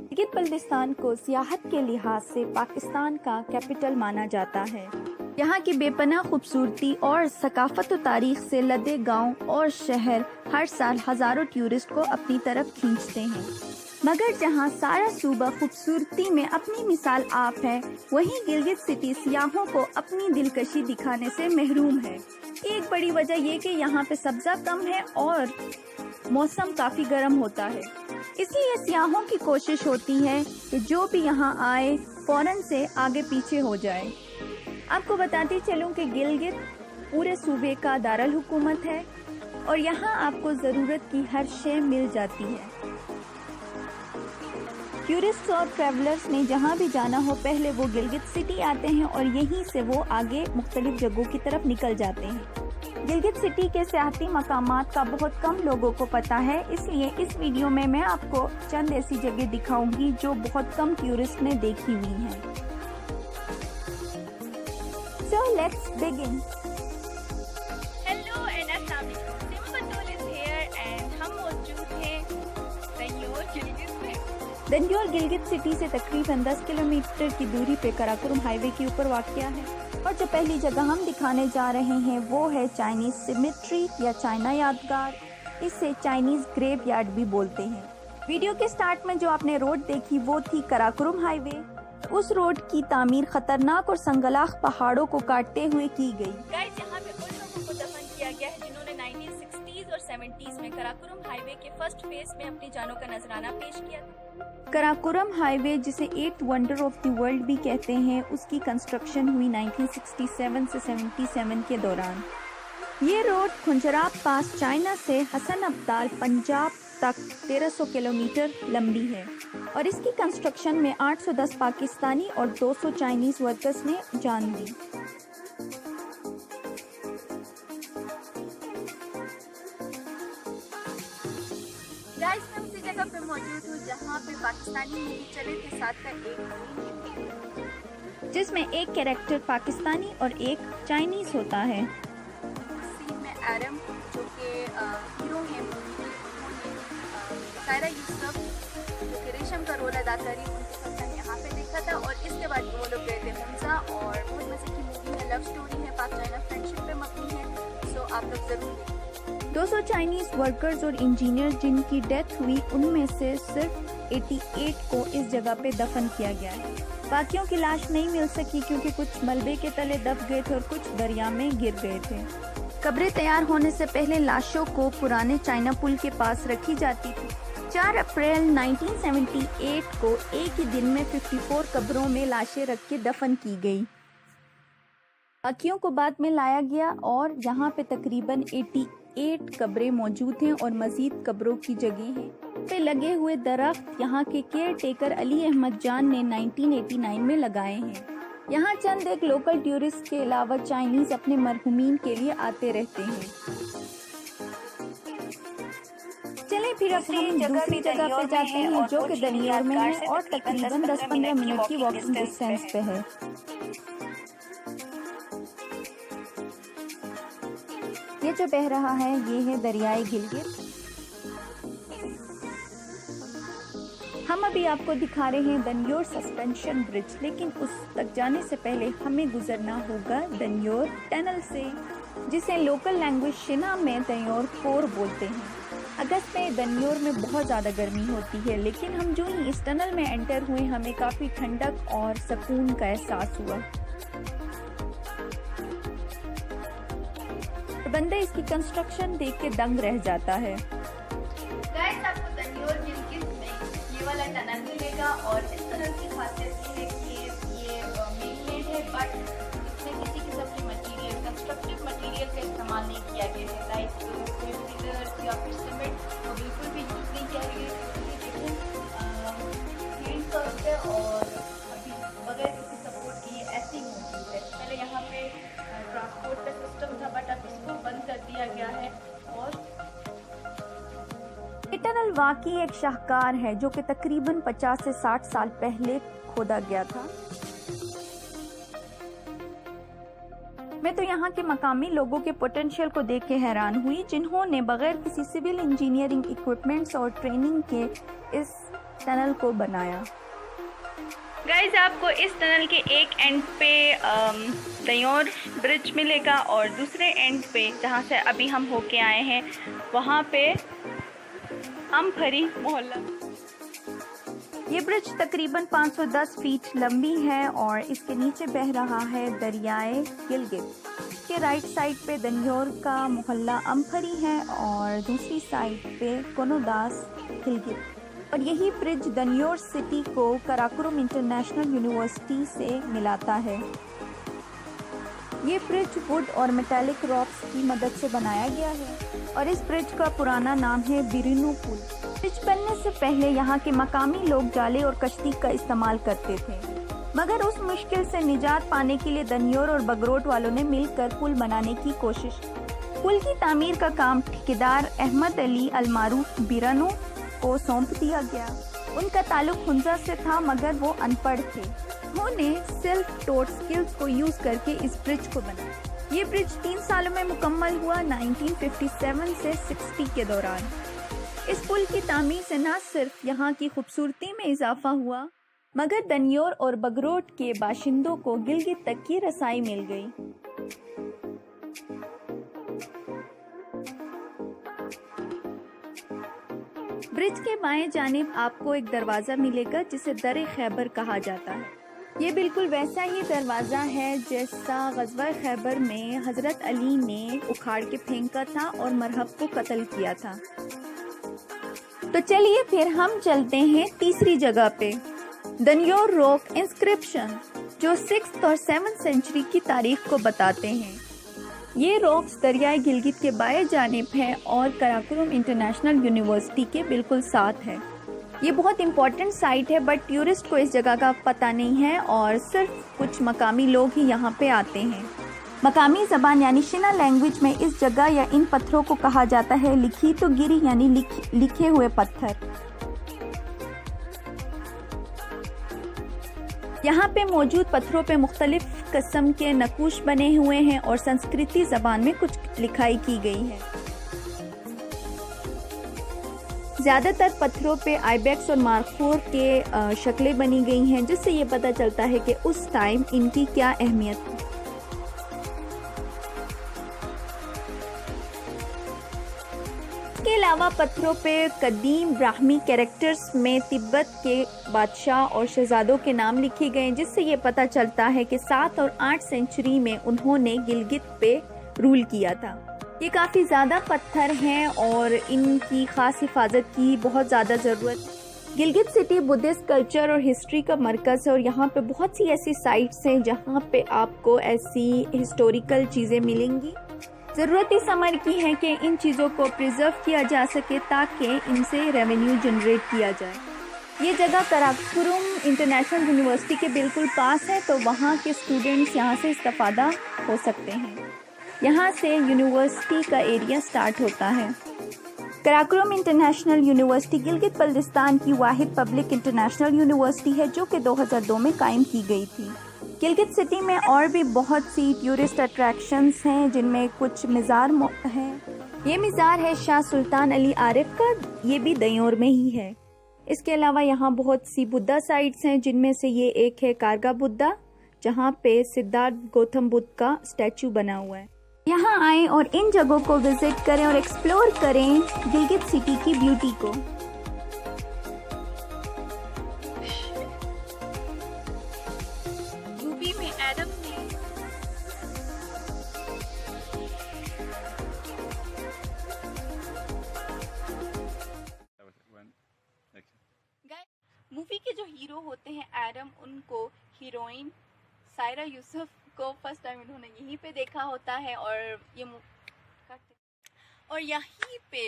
गिलगित बल्तिस्तान को सियाहत के लिहाज से पाकिस्तान का कैपिटल माना जाता है। यहाँ की बेपनाह खूबसूरती और सकाफत और तारीख से लदे गांव और शहर हर साल हजारों टूरिस्ट को अपनी तरफ खींचते हैं। मगर जहाँ सारा सूबा खूबसूरती में अपनी मिसाल आप है, वहीं गिलगित सिटी सियाहों को अपनी दिलकशी दिखाने से महरूम है। एक बड़ी वजह ये कि यहाँ पे सब्जा कम है और मौसम काफी गर्म होता है, इसलिए सियाहों की कोशिश होती है कि जो भी यहाँ आए फौरन से आगे पीछे हो जाए। आपको बताती चलूं कि गिलगित पूरे सूबे का दारुल हुकूमत है और यहाँ आपको ज़रूरत की हर शय मिल जाती है। टूरिस्ट और ट्रैवलर्स ने जहाँ भी जाना हो, पहले वो गिलगित सिटी आते हैं और यहीं से वो आगे मुख्तलिफ जगहों की तरफ निकल जाते हैं। गिलगित सिटी के सियाहती मकामात का बहुत कम लोगों को पता है, इसलिए इस वीडियो में मैं आपको चंद ऐसी जगह दिखाऊंगी जो बहुत कम टूरिस्ट ने देखी हुई हैं। So let's begin. Hello and अस्सलाम वालेकुम, सिमा बतूल इज हियर एंड हम मौजूद हैं दन्योर गिलगित में। दन्योर गिलगित सिटी से तकरीबन 10 किलोमीटर की दूरी पे कराकोरम हाईवे के ऊपर वाक़या है और जो पहली जगह हम दिखाने जा रहे हैं वो है चाइनीज सिमेट्री या चाइना यादगार। इसे चाइनीज ग्रेव यार्ड भी बोलते हैं। वीडियो के स्टार्ट में जो आपने रोड देखी वो थी कराकोरम हाईवे। उस रोड की तामीर खतरनाक और संगलाख पहाड़ों को काटते हुए की गई। गाइस, यहाँ पे उन लोगों को दफन किया गया है जिन्होंने 1960s और 70s में कराकोरम हाईवे के फर्स्ट फेज में अपनी जानों का नजराना पेश किया था। कराकोरम हाईवे, जिसे 8th wonder of the world भी कहते हैं, उसकी कंस्ट्रक्शन हुई 1967 से 77 के दौरान। ये रोड खुंजराब पास चाइना से हसन अब्दाल पंजाब तक 1300 किलोमीटर लंबी है और इसकी कंस्ट्रक्शन में 810 पाकिस्तानी और 200 चाइनीज वर्कर्स ने जान दी। गाइस, मैं उसी जगह पे मौजूद हूँ जहाँ पे पाकिस्तानी मूवी चले थे साथ का एक, जिसमें एक कैरेक्टर पाकिस्तानी और एक चाइनीज होता है। सीन में एरम जो कि हीरो हैं मूवी के, उन्होंने सायरा यूसुफ जो कि रेशम का रोल अदा करी, उनके साथ मैंने यहाँ पे देखा था। और इसके बाद वो लोग गए थे मुंजा और बहुत मजे की मूवी है, लव स्टोरी है, पाक चाइना फ्रेंडशिप पे मबनी है, सो आप लोग जरूर देखें। 200 चाइनीज वर्कर्स और इंजीनियर जिनकी डेथ हुई, उनमें से सिर्फ 88 को इस जगह पे दफन किया गया है। बाकियों की लाश नहीं मिल सकी क्योंकि कुछ मलबे के तले दब गए थे और कुछ दरिया में गिर गए थे। कब्रें तैयार होने से पहले लाशों को पुराने चाइना पुल के पास रखी जाती थी। 4 अप्रैल 1978 को एक ही दिन में 54 कब्रों में लाशें रख के दफन की गई। बाकियों को बाद में लाया गया और यहाँ पे तकरीबन 88 कब्रें मौजूद हैं और मजीद कब्रों की जगह हैं। पे लगे हुए दरख्त यहाँ के केयर टेकर अली अहमद जान ने 1989 में लगाए हैं। यहाँ चंद एक लोकल टूरिस्ट के अलावा चाइनीज अपने मरहुमीन के लिए आते रहते हैं। चलें फिर अब हम दूसरी जगह पे जाते हैं जो कि दन्योर में है और तकरीबन 10-15 मिनट की वॉकिंग डिस्टेंस पे है। ये जो बह रहा है ये है दरियाए गिलगित। हम अभी आपको दिखा रहे हैं दन्योर सस्पेंशन ब्रिज, लेकिन उस तक जाने से पहले हमें गुजरना होगा दन्योर टनल से, जिसे लोकल लैंग्वेज शिना में दन्योर फोर बोलते हैं। अगस्त में दन्योर में बहुत ज़्यादा गर्मी होती है, लेकिन हम जो ही इस टनल में एंटर हुए हमें काफ़ी ठंडक और सुकून का एहसास हुआ। बंदा इसकी कंस्ट्रक्शन देख के दंग रह जाता है। गाइस, आपको दन्योर गिलगित में ये वाला टनल मिलेगा और इस टनल की खासियत ये है कि ये मेन है, बट इसमें किसी किस्म की मटेरियल, कंस्ट्रक्टिव मटेरियल का इस्तेमाल नहीं किया गया है। लाइक पिलर्स या फिर सीमेंट वो बिल्कुल भी यूज नहीं किया गया है। लेकिन है और अभी बगैर किसी सपोर्ट के ये ऐसे ही मौजूद है। पहले यहाँ पे ट्रांसपोर्ट का सिस्टम था, बट अब इसको बंद कर दिया गया है। और ये टनल वाकई एक शाहकार है जो कि तकरीबन 50 से 60 साल पहले खोदा गया था। मैं तो यहाँ के मकामी लोगों के पोटेंशियल को देख के हैरान हुई, जिन्होंने बगैर किसी सिविल इंजीनियरिंग इक्विपमेंट्स और ट्रेनिंग के इस टनल को बनाया। गाइस, आपको इस टनल के एक एंड पे दयोर ब्रिज मिलेगा और दूसरे एंड पे, जहाँ से अभी हम होके आए हैं, वहाँ पे अमफरी मोहल्ला। ये ब्रिज तकरीबन 510 फीट लंबी है और इसके नीचे बह रहा है दरियाए गिलगित। इसके राइट साइड पे दनियोर का मोहल्ला अमफरी है और दूसरी साइड पे कोनोदास गिलगित। और यही ब्रिज दनियोर सिटी को कराकुरम इंटरनेशनल यूनिवर्सिटी से मिलाता है। ये ब्रिज वुड और मेटालिक रॉक्स की मदद से बनाया गया है और इस ब्रिज का पुराना नाम है बिरिनो पुल। ब्रिज बनने से पहले यहाँ के मकामी लोग जाले और कश्ती का इस्तेमाल करते थे, मगर उस मुश्किल से निजात पाने के लिए दनियोर और बगरोट वालों ने मिलकर पुल बनाने की कोशिश। पुल की तामीर का काम ठेकेदार अहमद अली अलमारूफ बिरानो को सौंप दिया गया। उनका ताल्लुक हुंजा से था, मगर वो अनपढ़ थे। उन्होंने सेल्फ टॉट स्किल्स को यूज करके इस ब्रिज को बनाया। ये ब्रिज 3 सालों में मुकम्मल हुआ, 1957 से 60 के दौरान। इस पुल की तामीर से न सिर्फ यहाँ की खूबसूरती में इजाफा हुआ, मगर दनियोर और बगरोट के बाशिंदों को गिलगित तक की रसाई मिल गई। ब्रिज के बाएं जानिब आपको एक दरवाज़ा मिलेगा जिसे दर खैबर कहा जाता है। ये बिल्कुल वैसा ही दरवाज़ा है जैसा ग़ज़वा खैबर में हज़रत अली ने उखाड़ के फेंका था और मरहब को कत्ल किया था। तो चलिए फिर हम चलते हैं तीसरी जगह पे, दनियोर रॉक इंस्क्रिप्शन, जो 6th और 7th सेंचुरी की तारीख को बताते हैं। ये रॉक्स दरियाए गिलगित के बाएं जानिब है और कराकुरम इंटरनेशनल यूनिवर्सिटी के बिल्कुल साथ है। ये बहुत इम्पोर्टेंट साइट है, बट टूरिस्ट को इस जगह का पता नहीं है और सिर्फ कुछ मकामी लोग ही यहाँ पे आते हैं। मकामी ज़बान यानी शिना लैंग्वेज में इस जगह या इन पत्थरों को कहा जाता है लिखी तो गिरी, यानी लिखे हुए पत्थर। यहाँ पे मौजूद पत्थरों पे मुख्तलिफ किस्म के नक्श बने हुए हैं और संस्कृती ज़बान में कुछ लिखाई की गई है। ज़्यादातर पत्थरों पे आइबेक्स और मार्खोर के शक्लें बनी गई हैं, जिससे ये पता चलता है कि उस टाइम इनकी क्या अहमियत थी। इसके अलावा पत्थरों पे कदीम ब्राह्मी कैरेक्टर्स में तिब्बत के बादशाह और शहजादों के नाम लिखे गए, जिससे ये पता चलता है कि 7 और 8 सेंचुरी में उन्होंने गिलगित पे रूल किया था। ये काफ़ी ज़्यादा पत्थर हैं और इनकी ख़ास हिफाजत की बहुत ज़्यादा ज़रूरत है। गिलगित सिटी बुद्धिस्ट कल्चर और हिस्ट्री का मरकज़ है और यहाँ पे बहुत सी ऐसी साइट्स हैं जहाँ पे आपको ऐसी हिस्टोरिकल चीज़ें मिलेंगी। ज़रूरत इस अमर की है कि इन चीज़ों को प्रिजर्व किया जा सके ताकि इनसे रेवेन्यू जनरेट किया जाए। ये जगह कराकुरम इंटरनेशनल यूनिवर्सिटी के बिल्कुल पास है, तो वहाँ के स्टूडेंट्स यहाँ से इस्तेफादा हो सकते हैं। यहाँ से यूनिवर्सिटी का एरिया स्टार्ट होता है। कराकुरम इंटरनेशनल यूनिवर्सिटी गिलगित बल्तिस्तान की वाहिद पब्लिक इंटरनेशनल यूनिवर्सिटी है, जो कि 2002 में कायम की गई थी। गिलगित सिटी में और भी बहुत सी टूरिस्ट अट्रैक्शंस हैं, जिनमें कुछ मज़ार हैं। ये मज़ार है शाह सुल्तान अली आरिफ का, ये भी दयोर में ही है। इसके अलावा यहाँ बहुत सी बुद्धा साइट्स हैं, जिनमें से ये एक है कारगा बुद्धा, जहाँ पे सिद्धार्थ गौतम बुद्ध का स्टैचू बना हुआ है। यहाँ आएं और इन जगहों को विजिट करें और एक्सप्लोर करें गिलगित सिटी की ब्यूटी को। यूपी में एडम ने मूवी के जो हीरो होते हैं एडम, उनको हीरोइन सायरा यूसुफ को फर्स्ट टाइम इन्होंने यहीं पे देखा होता है और ये और यहीं पे